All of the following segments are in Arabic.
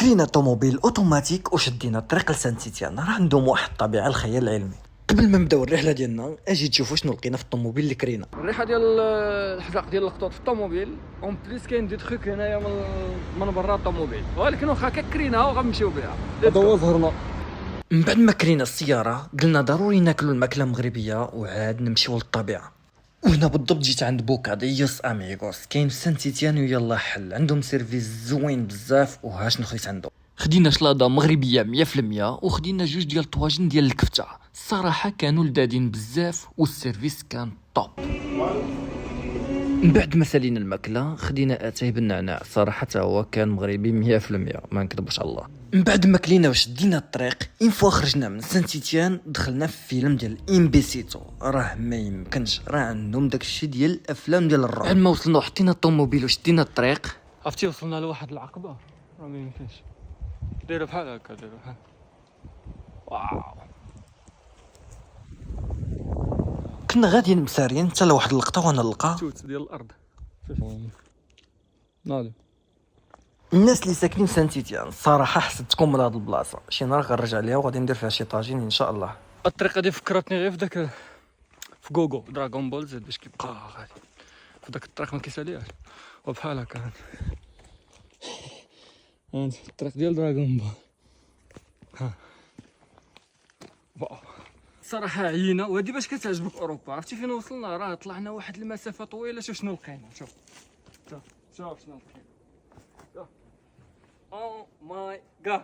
كرينا طوموبيل اوتوماتيك وشدينا الطريق لسان تيتيان. راه عندهم واحد الطبيعه الخيال العلمي. قبل ما نبداو الرحله ديالنا اجي تشوفوا شنو لقينا في الطوموبيل اللي كرينا. الريحه ديال الحزاق ديال الخطوط في الطوموبيل اون بليس كاين دي تخيك هنايا من برا الطوموبيل، ولكن واخا كريناها وغنمشيو بها. هذا هو ظهرنا. من بعد ما كرينا السياره قلنا ضروري ناكلوا الماكله المغربيه وعاد نمشيو للطبيعه. وهنا بالضبط جيت عند بوكاديوس اميغوس، كاين في سان تيتيان ويلا حل. عندهم سيرفيس زوين بزاف. وها شنو خديت عنده. خدينا شلاضه مغربيه 100% وخدينا جوج ديال الطواجن ديال الكفته. الصراحه كانوا لذاذين بزاف والسيرفيس كان طوب. من بعد ما سالينا الماكله خدينا اتاي بالنعناع، صراحه حتى هو كان مغربي 100%، ما نكذبش على الله. من بعد ما كلينا وشدينا الطريق اين فوا خرجنا من سان تيتيان دخلنا في فيلم ديال امبيسيتو. راه ما يمكنش، راه عندهم داكشي ديال الافلام ديال الرعب. بعد ما وصلنا وحطينا الطوموبيل وشدينا الطريق عرفتي وصلنا لواحد العقبه راه ما يمكنش دايره بحال هكا، دايره بحال واو. كنا غاديين مسارين حتى لواحد اللقطه وانا نلقى توت ديال الارض. ناضي الناس اللي ساكنين في سان تيتيان الصراحه حسدتكم من هاد البلاصه. شي نهار غنرجع ليها وغادي ندير فيها شي طاجين ان شاء الله. الطريقه دي فكرتني غير في داك في جوجو دراغون بول زد باش كيبقى غادي في داك الطريق ما كيساليهاش وبحال هكا. هانت الطريق ديال دراغون بول. ها واو صراحه عيينا. وهادي باش كتعجبك اوروبا. عرفتي فين وصلنا؟ راه طلعنا واحد المسافه طويله. شوف شنو لقينا. شوف شنو لقينا. او ماي جاد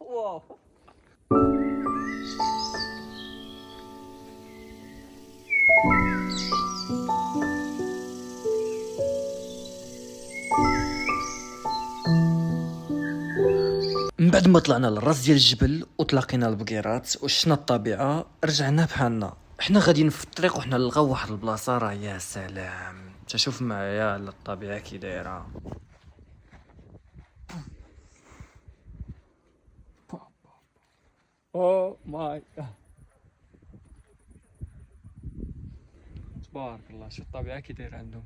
واو. من بعد ما طلعنا للراس ديال الجبل وتلاقينا البقيرات وشنا الطبيعه رجعنا بحالنا. حنا غاديين في الطريق وحنا نلقاو واحد البلاصه راه يا سلام. تشوف معايا الطبيعه كي دايره. او ماي جاد تبارك الله. شوف الطبيعه كي دايره عندهم.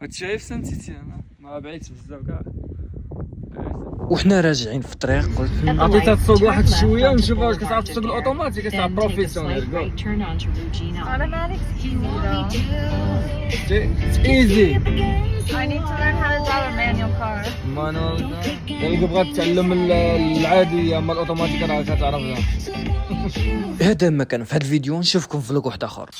هادشي شايف سان تيتيان ما بعيدش بزاف كاع. وحنا راجعين في الطريق قلت عطيتها تسوق واحد شويه ونشوف واش كتعرف تسوق الاوتوماتيك. كتعرف بروفيسيونيل جو Automatic's easy though. ايزي. I need to learn how to drive a manual car. مانوال اللي بغات تعلم العاديه اما الاوتوماتيك راه كتعرفها. هذا ما كان في هذا الفيديو. نشوفكم في فلوق واحد اخر.